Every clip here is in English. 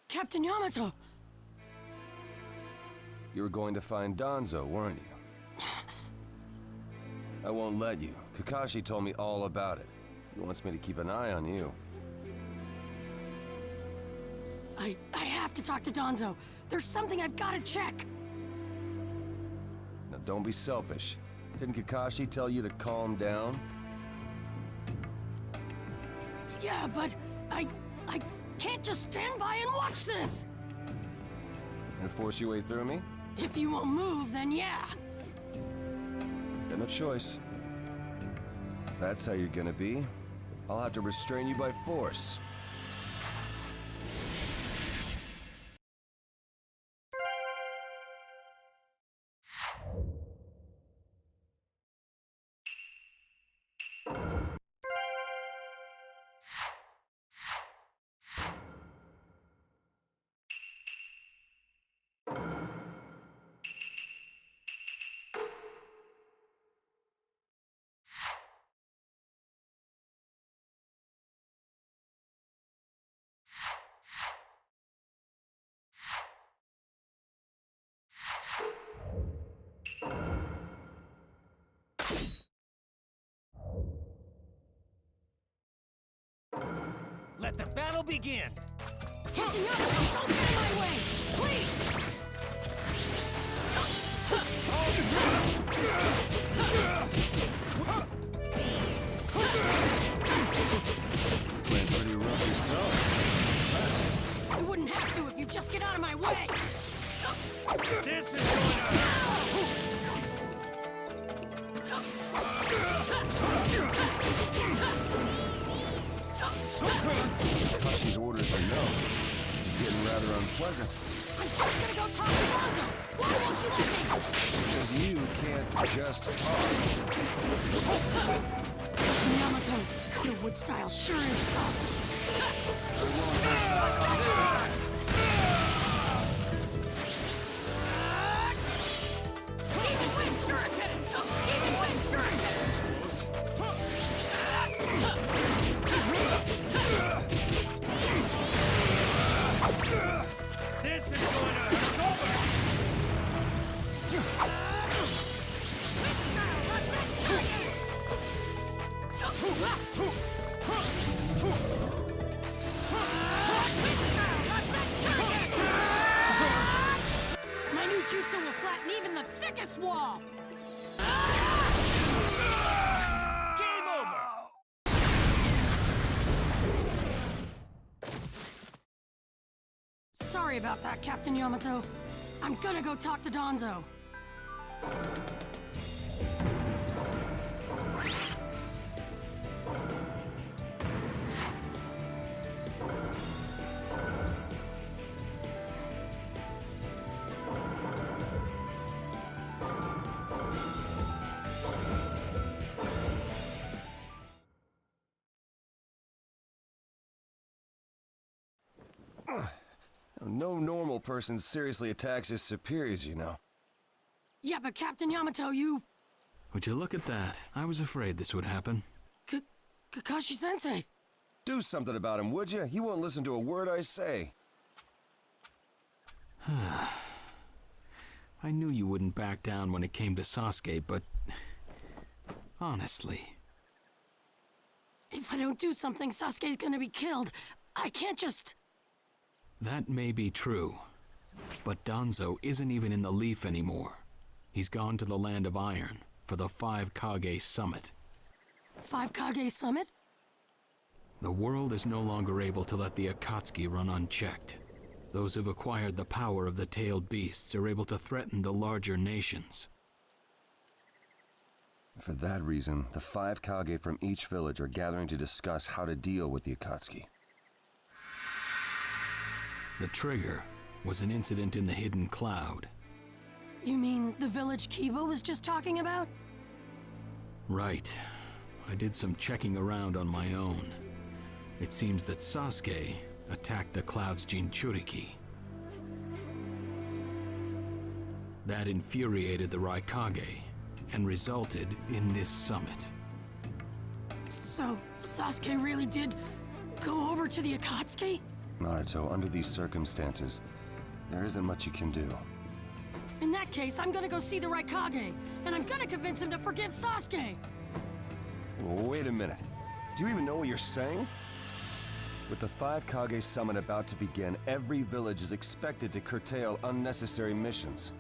Captain Yamato! You were going to find Danzo, weren't you? I won't let you. Kakashi told me all about it. He wants me to keep an eye on you. I have to talk to Danzo. There's something I've got to check. Now don't be selfish. Didn't Kakashi tell you to calm down? Yeah, but I can't just stand by and watch this! Gonna force your way through me? If you won't move, then yeah. Got no choice. If that's how you're gonna be, I'll have to restrain you by force. Let the battle begin! Captain Yamato, don't get in my way! Please! Playing pretty rough yourself. You wouldn't have to if you just get out of my way! This is going to hurt! Kakashi's orders are no. This is getting rather unpleasant. I'm just gonna go talk to Danzo! Why won't you let me? Because you can't just talk. Captain Yamato, your wood style sure is tough. Even when shuriken! Even when shuriken! This is going to hurt! Over! My new jutsu will flatten even the thickest wall! Game over! Sorry about that, Captain Yamato. I'm gonna go talk to Danzo. No normal person seriously attacks his superiors, you know. Yeah, but Captain Yamato, you... Would you look at that? I was afraid this would happen. Kakashi-sensei. Do something about him, would you? He won't listen to a word I say. I knew you wouldn't back down when it came to Sasuke, but... honestly... If I don't do something, Sasuke's gonna be killed. I can't just... That may be true, but Danzo isn't even in the Leaf anymore. He's gone to the Land of Iron for the 5 Kage Summit. 5 Kage Summit? The world is no longer able to let the Akatsuki run unchecked. Those who've acquired the power of the tailed beasts are able to threaten the larger nations. For that reason, the 5 Kage from each village are gathering to discuss how to deal with the Akatsuki. The trigger was an incident in the Hidden Cloud. You mean the village Kiba was just talking about? Right. I did some checking around on my own. It seems that Sasuke attacked the Cloud's Jinchuriki. That infuriated the Raikage and resulted in this summit. So, Sasuke really did go over to the Akatsuki? Naruto, under these circumstances, there isn't much you can do. In that case, I'm gonna go see the Raikage, and I'm gonna convince him to forgive Sasuke! Wait a minute. Do you even know what you're saying? With the 5 Kage summit about to begin, every village is expected to curtail unnecessary missions.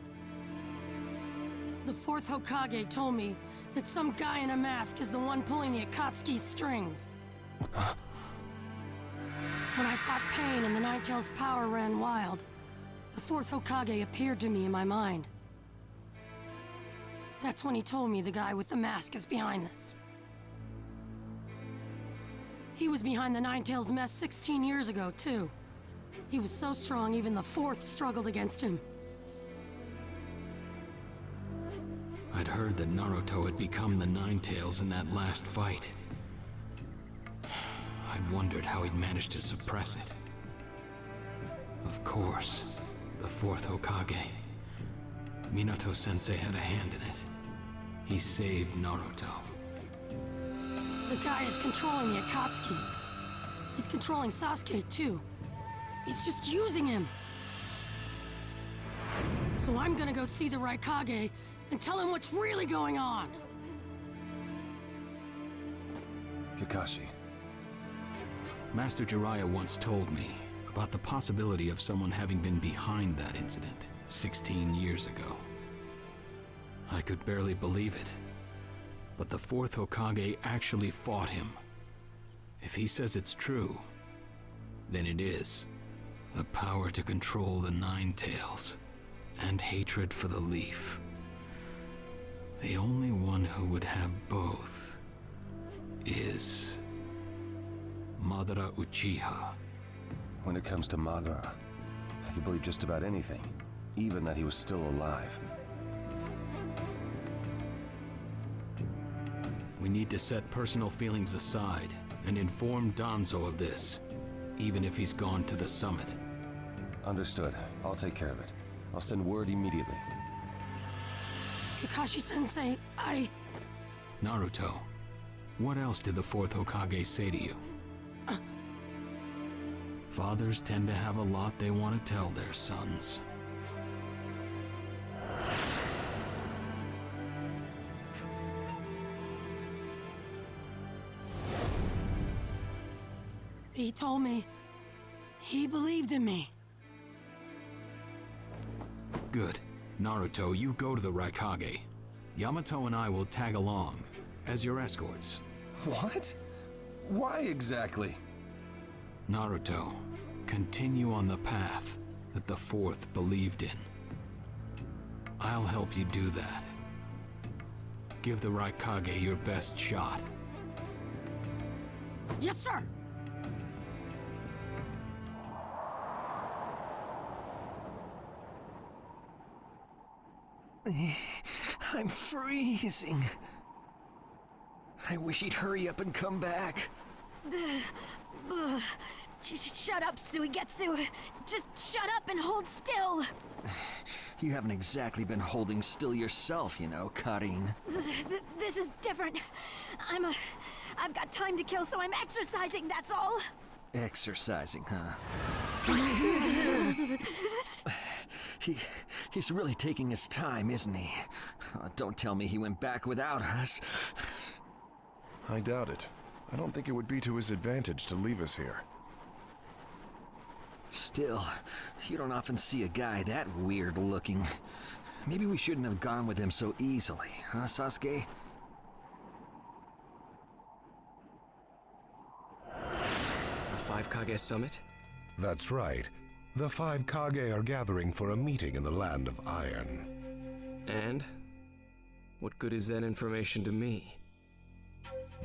The 4th Hokage told me that some guy in a mask is the one pulling the Akatsuki's strings. When I fought Pain and the Ninetales' power ran wild, the 4th Hokage appeared to me in my mind. That's when he told me the guy with the mask is behind this. He was behind the Ninetales mess 16 years ago, too. He was so strong, even the 4th struggled against him. I'd heard that Naruto had become the Ninetales in that last fight. I'd wondered how he'd managed to suppress it. Of course, the 4th Hokage. Minato-sensei had a hand in it. He saved Naruto. The guy is controlling the Akatsuki. He's controlling Sasuke, too. He's just using him. So I'm gonna go see the Raikage and tell him what's really going on. Kakashi. Master Jiraiya once told me about the possibility of someone having been behind that incident 16 years ago. I could barely believe it. But the 4th Hokage actually fought him. If he says it's true, then it is. The power to control the Ninetales, and hatred for the Leaf. The only one who would have both is Madara Uchiha. When it comes to Madara, I can believe just about anything, even that he was still alive. We need to set personal feelings aside and inform Danzo of this, even if he's gone to the summit. Understood. I'll take care of it. I'll send word immediately. Kakashi-sensei, Naruto, what else did the 4th Hokage say to you? Fathers tend to have a lot they want to tell their sons. He told me he believed in me. Good. Naruto, you go to the Raikage. Yamato and I will tag along as your escorts. What? Why exactly? Naruto, continue on the path that the 4th believed in. I'll help you do that. Give the Raikage your best shot. Yes, sir! I'm freezing. I wish he'd hurry up and come back. Shut up, Suigetsu. Just shut up and hold still. You haven't exactly been holding still yourself, you know, Karin. This is different. I've got time to kill, so I'm exercising, that's all. Exercising, huh? He's really taking his time, isn't he? Oh, don't tell me he went back without us. I doubt it. I don't think it would be to his advantage to leave us here. Still, you don't often see a guy that weird looking. Maybe we shouldn't have gone with him so easily, huh, Sasuke? A 5 Kage summit? That's right. The 5 Kage are gathering for a meeting in the Land of Iron. And? What good is that information to me?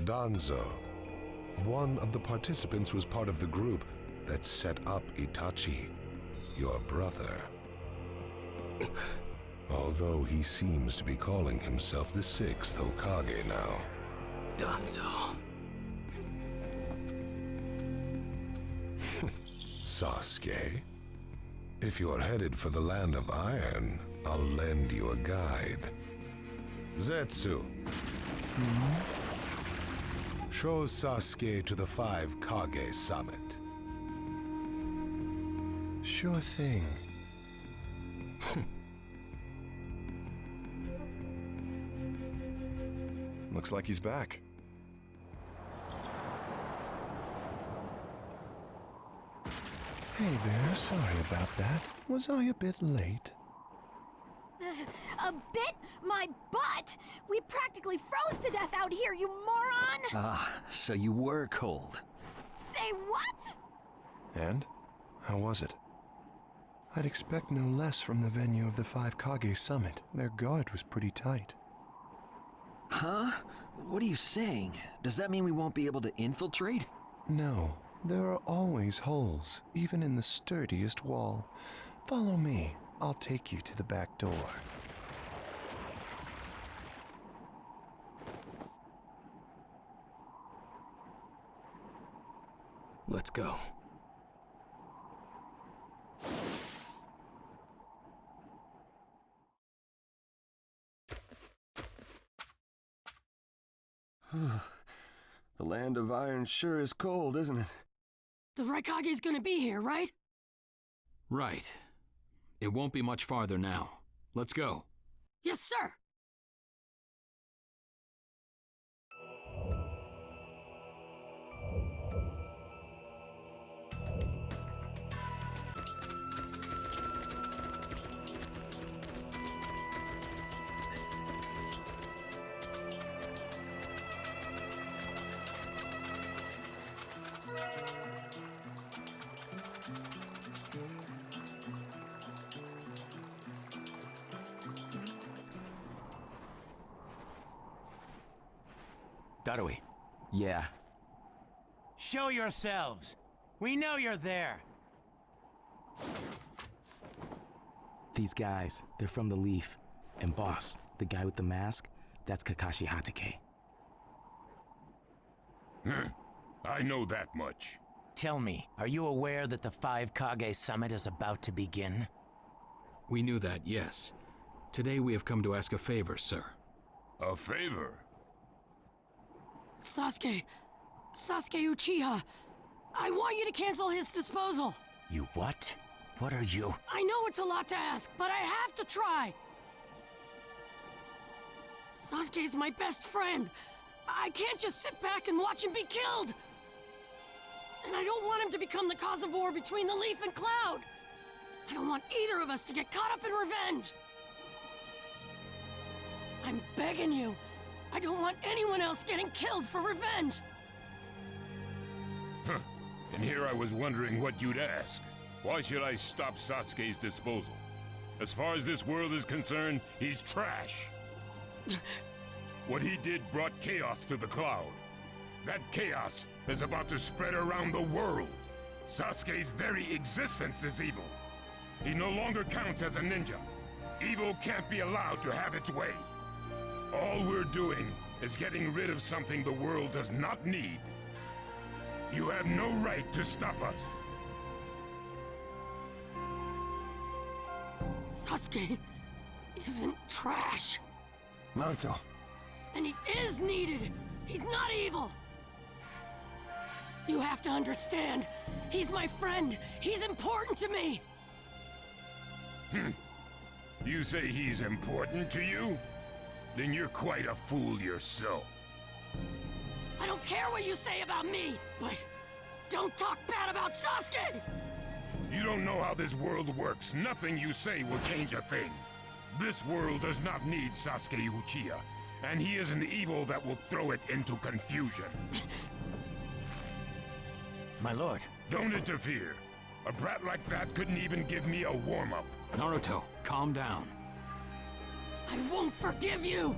Danzo, one of the participants, was part of the group that set up Itachi, your brother. Although he seems to be calling himself the 6th Hokage now. Danzo. Sasuke, if you're headed for the Land of Iron, I'll lend you a guide. Zetsu. Show Sasuke to the 5 Kage summit. Sure thing. Looks like he's back. Hey there, sorry about that. Was I a bit late? A bit? My butt! We practically froze to death out here, you moron! Ah, so you were cold. Say what? And? How was it? I'd expect no less from the venue of the 5 Kage Summit. Their guard was pretty tight. Huh? What are you saying? Does that mean we won't be able to infiltrate? No, there are always holes, even in the sturdiest wall. Follow me. I'll take you to the back door. Let's go. The land of iron sure is cold, isn't it? The Raikage's gonna be here, right? Right. It won't be much farther now. Let's go. Yes, sir! Darui, Yeah. show yourselves. We know you're there. These guys, they're from the Leaf. And boss, the guy with the mask, that's Kakashi Hatake. I know that much. Tell me, are you aware that the 5 Kage Summit is about to begin? We knew that, yes. Today we have come to ask a favor, sir. A favor? Sasuke Uchiha, I want you to cancel his disposal. You what? What are you? I know it's a lot to ask, but I have to try. Sasuke's my best friend. I can't just sit back and watch him be killed. And I don't want him to become the cause of war between the Leaf and Cloud. I don't want either of us to get caught up in revenge. I'm begging you. I don't want anyone else getting killed for revenge. Huh. And here I was wondering what you'd ask. Why should I stop Sasuke's disposal? As far as this world is concerned, he's trash. What he did brought chaos to the Cloud. That chaos is about to spread around the world. Sasuke's very existence is evil. He no longer counts as a ninja. Evil can't be allowed to have its way. All we're doing is getting rid of something the world does not need. You have no right to stop us. Sasuke isn't trash. Naruto. And he is needed. He's not evil. You have to understand. He's my friend. He's important to me. You say he's important to you? Then you're quite a fool yourself. I don't care what you say about me, but don't talk bad about Sasuke! You don't know how this world works. Nothing you say will change a thing. This world does not need Sasuke Uchiha, and he is an evil that will throw it into confusion. My lord. Don't interfere. A brat like that couldn't even give me a warm-up. Naruto, calm down. I won't forgive you!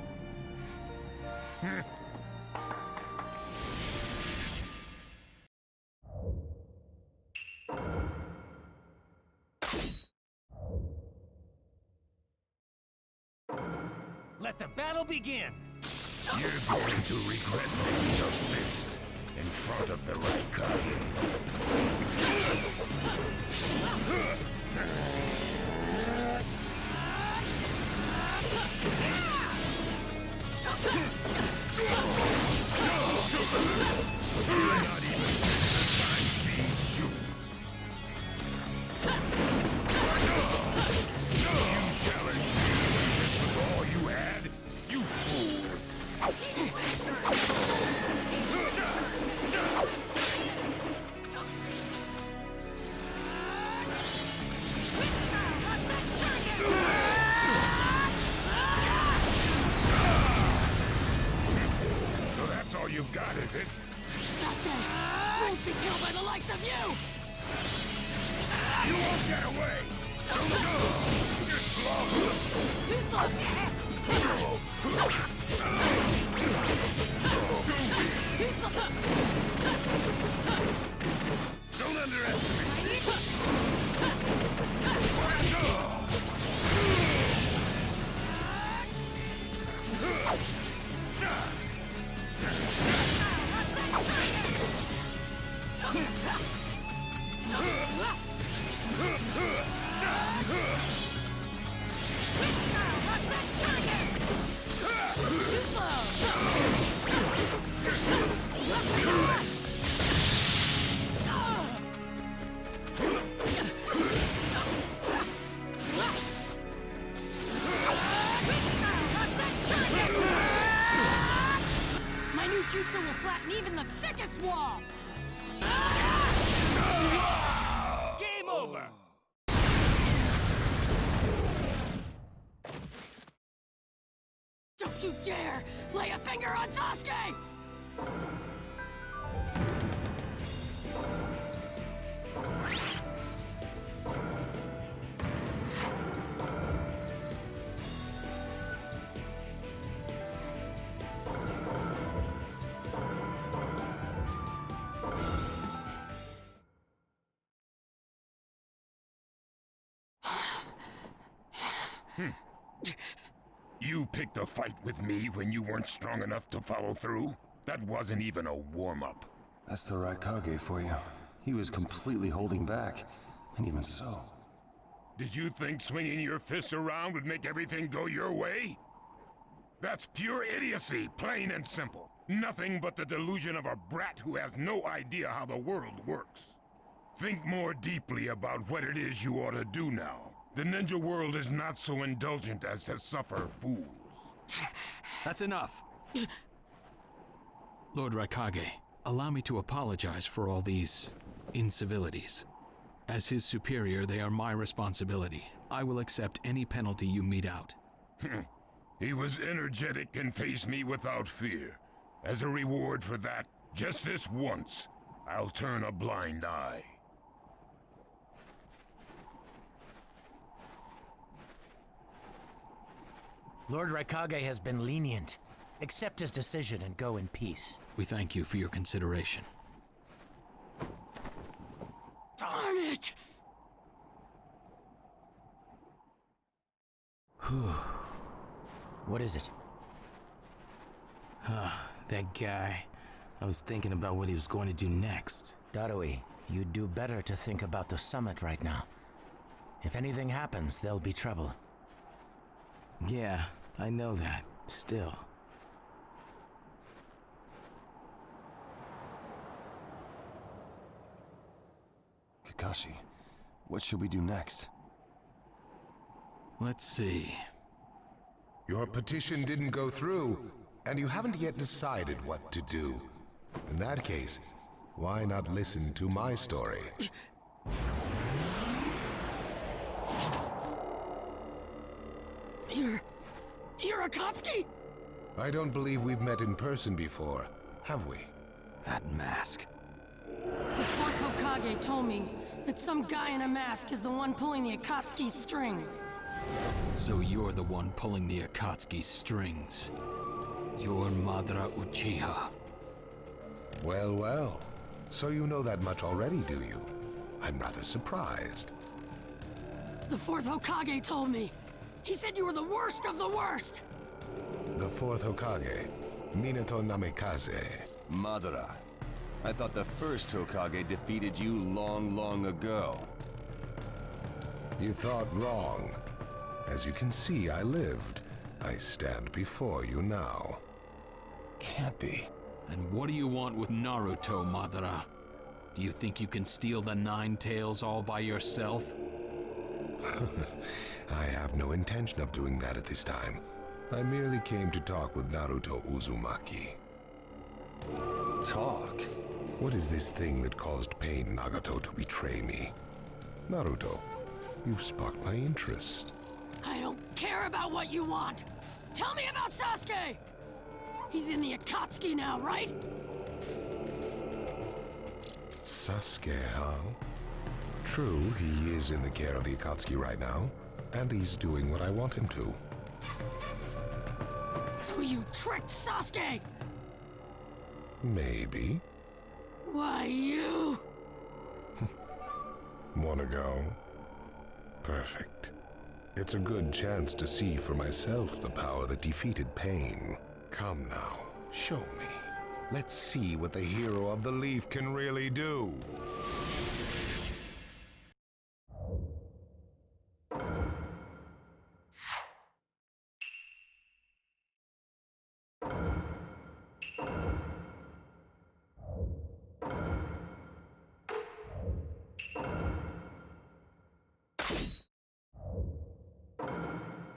Let the battle begin! You're going to regret making your fist in front of the Raikage. You're not even being stupid. is it? Sasuke won't be killed by the likes of you! You won't get away! You're slow! Too slow! Too slow! Don't underestimate me! My new jutsu will flatten even the thickest wall! Game over! Don't you dare lay a finger on Sasuke! You picked a fight with me when you weren't strong enough to follow through? That wasn't even a warm-up. That's the Raikage for you. He was completely holding back. And even so... Did you think swinging your fists around would make everything go your way? That's pure idiocy, plain and simple. Nothing but the delusion of a brat who has no idea how the world works. Think more deeply about what it is you ought to do now. The ninja world is not so indulgent as to suffer fools. That's enough. Lord Raikage, allow me to apologize for all these incivilities. As his superior, they are my responsibility. I will accept any penalty you mete out. He was energetic and faced me without fear. As a reward for that, just this once, I'll turn a blind eye. Lord Raikage has been lenient. Accept his decision and go in peace. We thank you for your consideration. Darn it! What is it? That guy. I was thinking about what he was going to do next. Darui, you'd do better to think about the summit right now. If anything happens, there'll be trouble. Yeah, I know that. Still. Kakashi, what should we do next? Let's see. Your petition didn't go through, and you haven't yet decided what to do. In that case, why not listen to my story? You're Akatsuki? I don't believe we've met in person before, have we? That mask. The fourth Hokage told me that some guy in a mask is the one pulling the Akatsuki strings. So you're the one pulling the Akatsuki strings. You're Madara Uchiha. Well, well. So you know that much already, do you? I'm rather surprised. The fourth Hokage told me. He said you were the worst of the worst. The fourth Hokage, Minato Namikaze. Madara. I thought the first Hokage defeated you long, long ago. You thought wrong. As you can see, I lived. I stand before you now. Can't be. And what do you want with Naruto, Madara? Do you think you can steal the Nine Tails all by yourself? I have no intention of doing that at this time. I merely came to talk with Naruto Uzumaki. Talk? What is this thing that caused Pain Nagato to betray me? Naruto, you've sparked my interest. I don't care about what you want. Tell me about Sasuke! He's in the Akatsuki now, right? Sasuke, huh? True, he is in the care of the Akatsuki right now, and he's doing what I want him to. So you tricked Sasuke! Maybe. Why, you... Wanna go? Perfect. It's a good chance to see for myself the power that defeated pain. Come now, show me. Let's see what the hero of the Leaf can really do.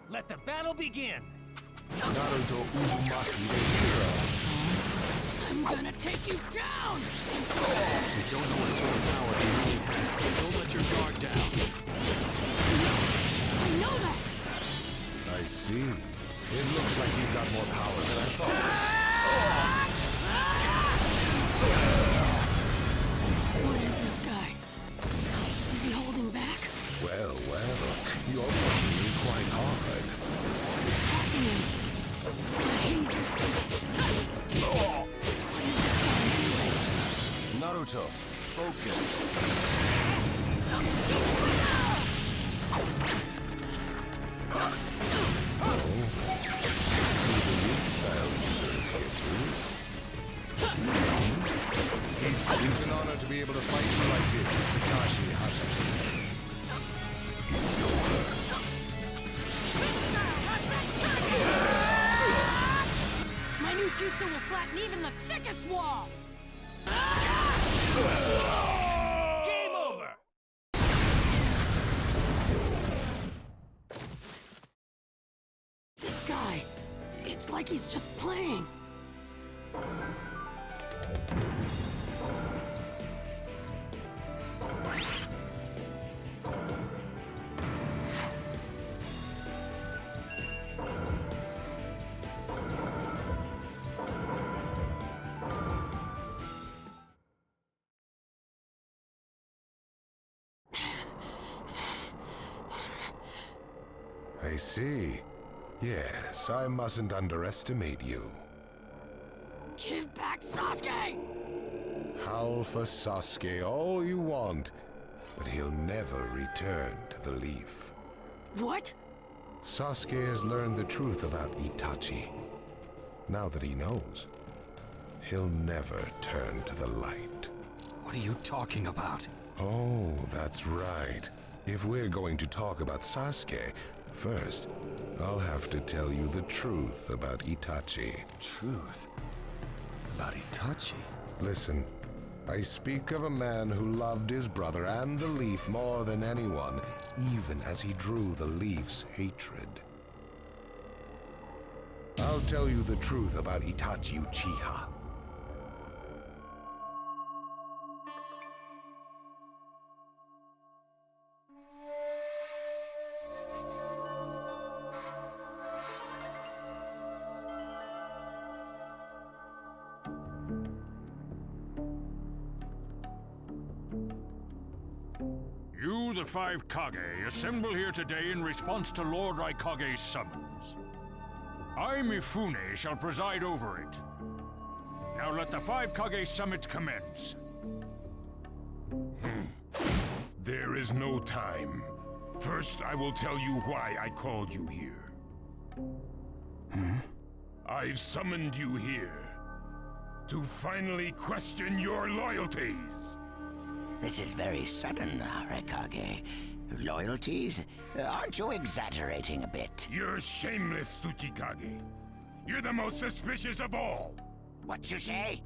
Let the battle begin! Naruto Uzumaki, the hero. I'm gonna take you down! You don't know what sort of power he really has. Don't let your guard down. I know that! I see. It looks like you've got more power than I thought. What is this guy? Is he holding back? Well, you're pushing me quite hard. Attacking him. But he's... What is this guy anyway? Naruto, focus. See the new style users here too. It's an honor to be able to fight you like this, Kakashi Hatake. It's over. My new jutsu will flatten even the thickest wall! Game over! This guy, it's like he's just playing. I see. Yes, I mustn't underestimate you. Give back Sasuke! Howl for Sasuke all you want, but he'll never return to the Leaf. What? Sasuke has learned the truth about Itachi. Now that he knows, he'll never turn to the light. What are you talking about? Oh, that's right. If we're going to talk about Sasuke, first, I'll have to tell you the truth about Itachi. Truth? About Itachi? Listen, I speak of a man who loved his brother and the Leaf more than anyone, even as he drew the Leaf's hatred. I'll tell you the truth about Itachi Uchiha. You, the five Kage, assemble here today in response to Lord Raikage's summons. I, Mifune, shall preside over it. Now let the five Kage summit commence. There is no time. First, I will tell you why I called you here. I've summoned you here to finally question your loyalties. This is very sudden, Raikage. Loyalties? Aren't you exaggerating a bit? You're shameless, Tsuchikage. You're the most suspicious of all. What you say?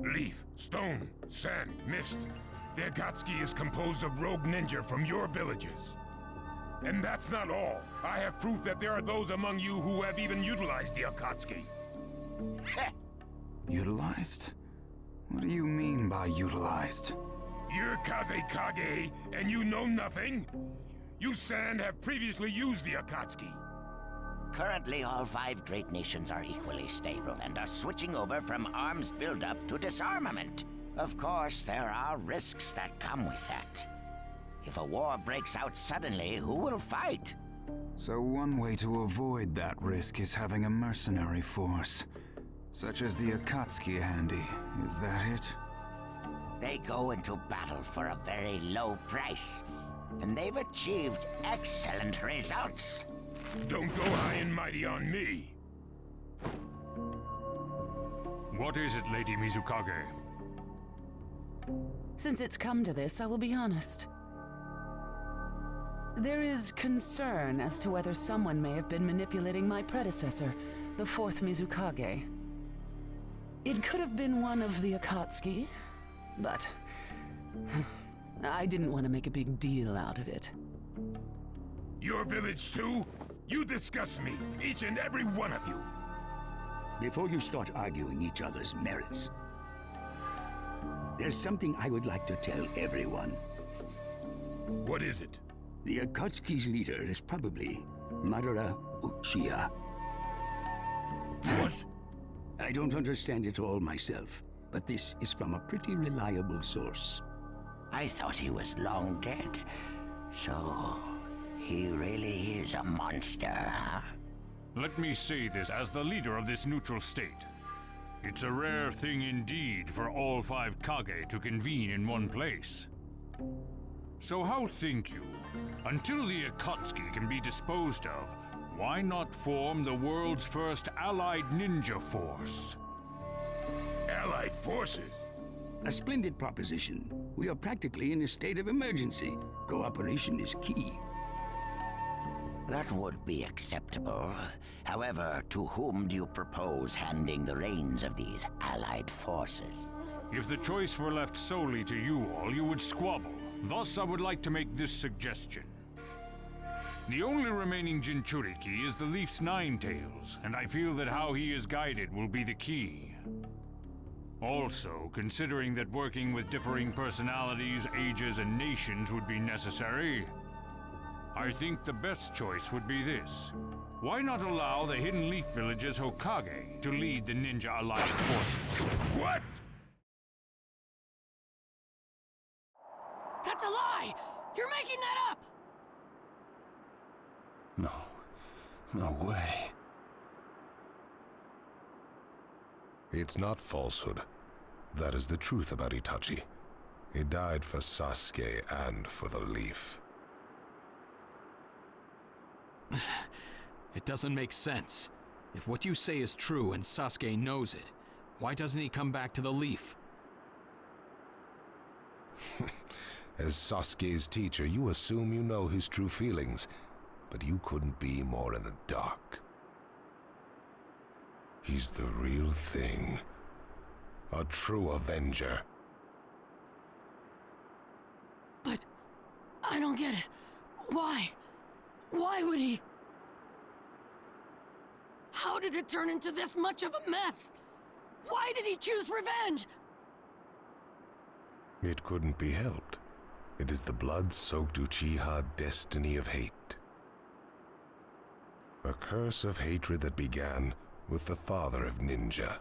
Leaf, stone, sand, mist. The Akatsuki is composed of rogue ninja from your villages. And that's not all. I have proof that there are those among you who have even utilized the Akatsuki. Utilized? What do you mean by utilized? You're Kazekage, and you know nothing? You Sand have previously used the Akatsuki. Currently, all five great nations are equally stable and are switching over from arms buildup to disarmament. Of course, there are risks that come with that. If a war breaks out suddenly, who will fight? So one way to avoid that risk is having a mercenary force, such as the Akatsuki handy. Is that it? They go into battle for a very low price, and they've achieved excellent results. Don't go high and mighty on me! What is it, Lady Mizukage? Since it's come to this, I will be honest. There is concern as to whether someone may have been manipulating my predecessor, the fourth Mizukage. It could have been one of the Akatsuki, but I didn't want to make a big deal out of it. Your village too? You disgust me, each and every one of you! Before you start arguing each other's merits, there's something I would like to tell everyone. What is it? The Akatsuki's leader is probably Madara Uchiha. What? I don't understand it all myself, but this is from a pretty reliable source. I thought he was long dead. So, he really is a monster, huh? Let me say this as the leader of this neutral state. It's a rare thing indeed for all 5 Kage to convene in one place. So how think you? Until the Akatsuki can be disposed of, why not form the world's first allied ninja force? Allied forces? A splendid proposition. We are practically in a state of emergency. Cooperation is key. That would be acceptable. However, to whom do you propose handing the reins of these allied forces? If the choice were left solely to you all, you would squabble. Thus, I would like to make this suggestion. The only remaining Jinchuriki is the Leaf's Nine Tails, and I feel that how he is guided will be the key. Also, considering that working with differing personalities, ages, and nations would be necessary, I think the best choice would be this. Why not allow the Hidden Leaf Village's Hokage to lead the Ninja Alliance forces? What? That's a lie! You're making that up! No way. It's not falsehood. That is the truth about Itachi. He died for Sasuke and for the Leaf. It doesn't make sense. If what you say is true and Sasuke knows it, why doesn't he come back to the Leaf? As Sasuke's teacher, you assume you know his true feelings, but you couldn't be more in the dark. He's the real thing. A true Avenger. But I don't get it. Why? Why would he? How did it turn into this much of a mess? Why did he choose revenge? It couldn't be helped. It is the blood-soaked Uchiha destiny of hate. A curse of hatred that began with the father of ninja,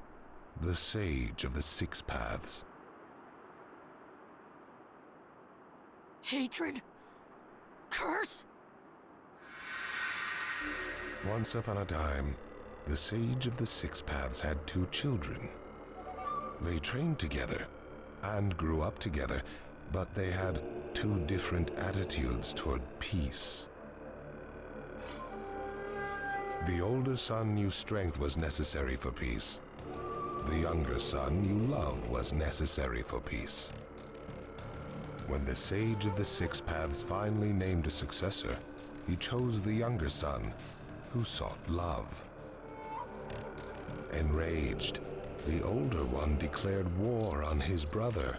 the sage of the 6 paths. Hatred? Curse? Once upon a time, the sage of the 6 paths had 2 children. They trained together and grew up together, but they had 2 different attitudes toward peace. The older son knew strength was necessary for peace. The younger son knew love was necessary for peace. When the sage of the 6 paths finally named a successor, he chose the younger son, who sought love. Enraged, the older one declared war on his brother.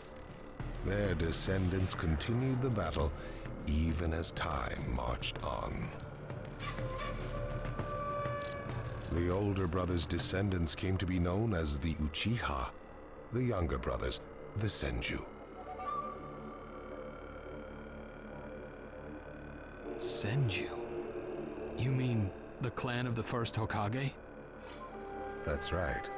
Their descendants continued the battle even as time marched on. The older brother's descendants came to be known as the Uchiha, the younger brothers, the Senju. Senju? You mean the clan of the first Hokage? That's right.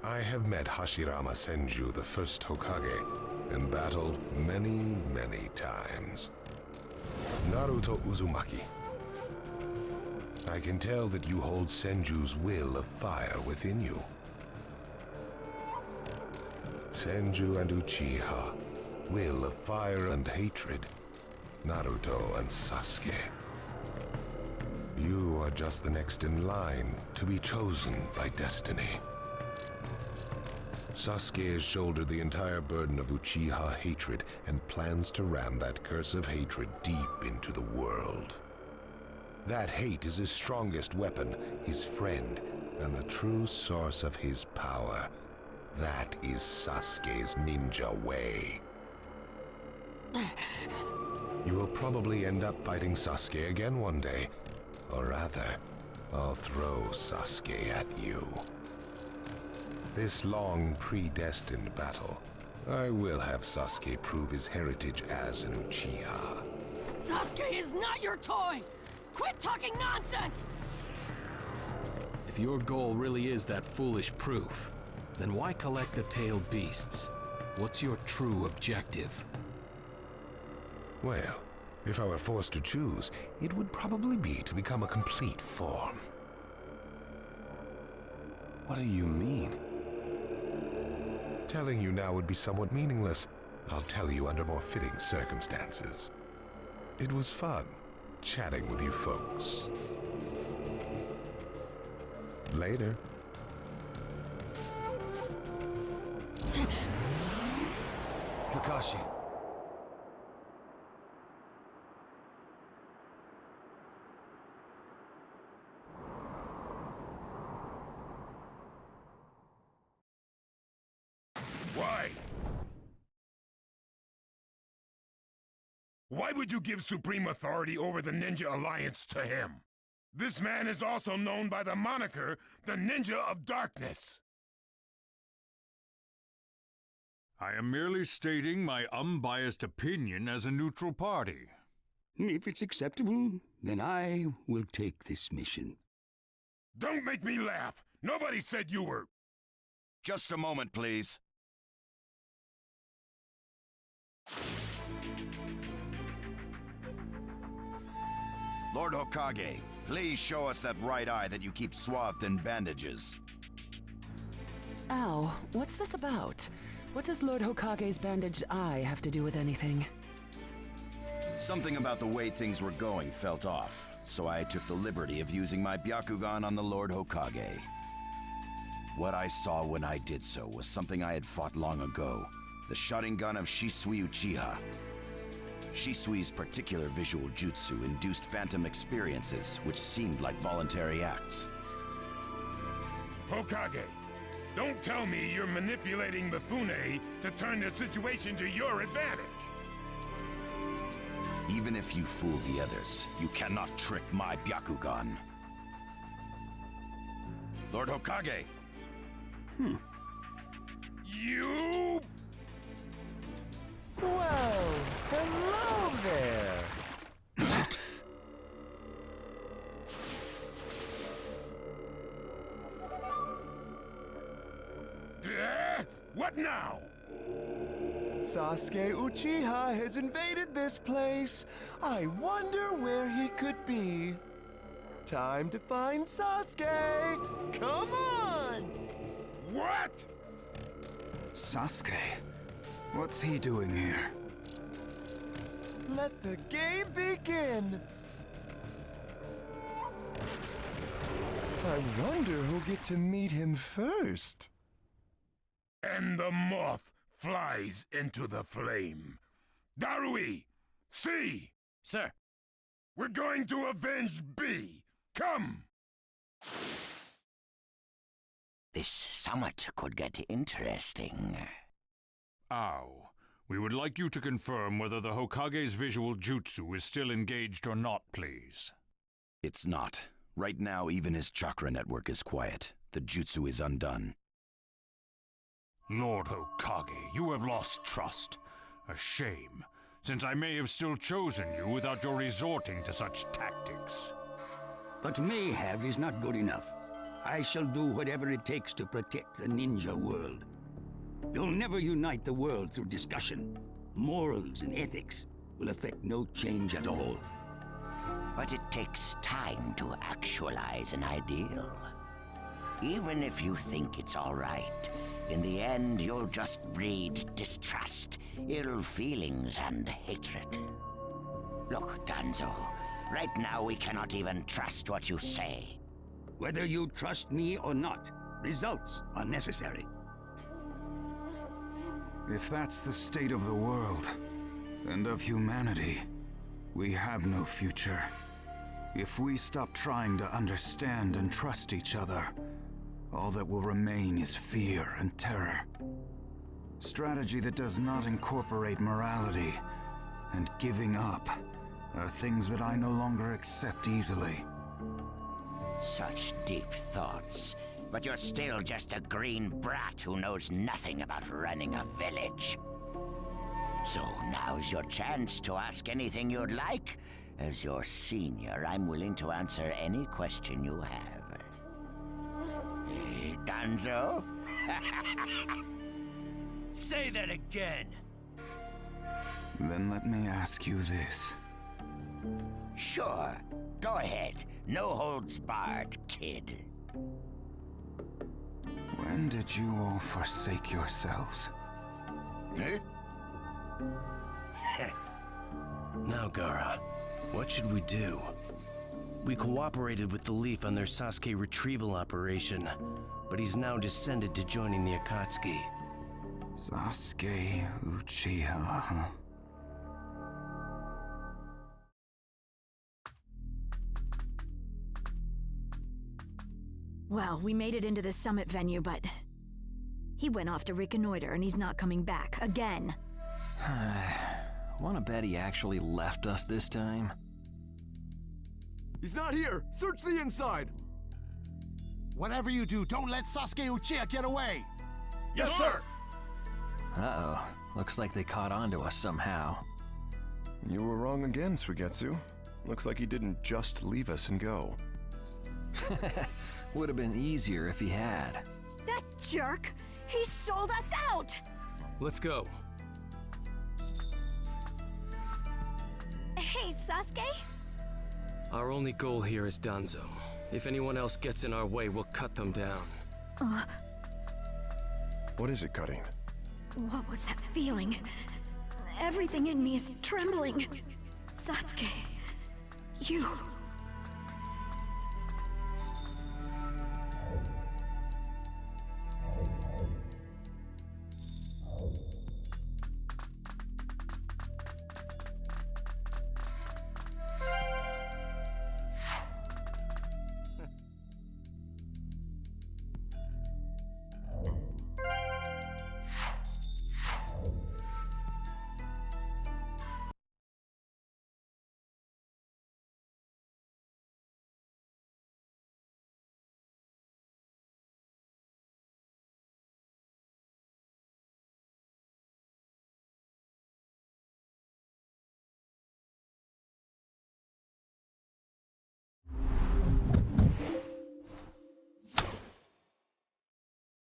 I have met Hashirama Senju, the first Hokage, and battled many, many times. Naruto Uzumaki. I can tell that you hold Senju's will of fire within you. Senju and Uchiha, will of fire and hatred. Naruto and Sasuke. You are just the next in line to be chosen by destiny. Sasuke has shouldered the entire burden of Uchiha hatred and plans to ram that curse of hatred deep into the world. That hate is his strongest weapon, his friend, and the true source of his power. That is Sasuke's ninja way. You will probably end up fighting Sasuke again one day. Or rather, I'll throw Sasuke at you. This long, predestined battle, I will have Sasuke prove his heritage as an Uchiha. Sasuke is not your toy! Quit talking nonsense! If your goal really is that foolish proof, then why collect the tailed beasts? What's your true objective? Well, if I were forced to choose, it would probably be to become a complete form. What do you mean? Telling you now would be somewhat meaningless. I'll tell you under more fitting circumstances. It was fun chatting with you folks. Later. Kakashi. Why? Why would you give supreme authority over the Ninja Alliance to him? This man is also known by the moniker, the Ninja of Darkness. I am merely stating my unbiased opinion as a neutral party. If it's acceptable, then I will take this mission. Don't make me laugh! Nobody said you were... Just a moment, please. Lord Hokage, please show us that right eye that you keep swathed in bandages. Ow, what's this about? What does Lord Hokage's bandaged eye have to do with anything? Something about the way things were going felt off, so I took the liberty of using my Byakugan on the Lord Hokage. What I saw when I did so was something I had fought long ago, the Sharingan of Shisui Uchiha. Shisui's particular visual jutsu induced phantom experiences, which seemed like voluntary acts. Hokage, don't tell me you're manipulating Mifune to turn the situation to your advantage. Even if you fool the others, you cannot trick my Byakugan. Lord Hokage! You... Well, hello there! What now? Sasuke Uchiha has invaded this place. I wonder where he could be. Time to find Sasuke! Come on! What? Sasuke? What's he doing here? Let the game begin! I wonder who'll get to meet him first. And the moth flies into the flame. Darui! See! Sir! We're going to avenge B! Come! This summit could get interesting. Ow. We would like you to confirm whether the Hokage's visual jutsu is still engaged or not, please. It's not. Right now, even his chakra network is quiet. The jutsu is undone. Lord Hokage, you have lost trust. A shame, since I may have still chosen you without your resorting to such tactics. But may have is not good enough. I shall do whatever it takes to protect the ninja world. You'll never unite the world through discussion. Morals and ethics will affect no change at all. But it takes time to actualize an ideal. Even if you think it's all right, in the end you'll just breed distrust, ill feelings, and hatred. Look, Danzo, right now we cannot even trust what you say. Whether you trust me or not, results are necessary. If that's the state of the world, and of humanity, we have no future. If we stop trying to understand and trust each other, all that will remain is fear and terror. Strategy that does not incorporate morality and giving up are things that I no longer accept easily. Such deep thoughts, but you're still just a green brat who knows nothing about running a village. So now's your chance to ask anything you'd like. As your senior, I'm willing to answer any question you have. Danzo? Say that again! Then let me ask you this. Sure. Go ahead. No holds barred, kid. When did you all forsake yourselves? Huh? Now, Gaara, what should we do? We cooperated with the Leaf on their Sasuke retrieval operation, but he's now descended to joining the Akatsuki. Sasuke Uchiha, huh? Well, we made it into the summit venue, but he went off to reconnoiter and he's not coming back again. Wanna bet he actually left us this time? He's not here! Search the inside! Whatever you do, don't let Sasuke Uchiha get away! Yes, sir! Uh-oh. Looks like they caught on to us somehow. You were wrong again, Suigetsu. Looks like he didn't just leave us and go. Would have been easier if he had. That jerk! He sold us out! Let's go. Hey, Sasuke? Our only goal here is Danzo. If anyone else gets in our way, we'll cut them down. What is it, Cutting? What was that feeling? Everything in me is trembling. Sasuke, you...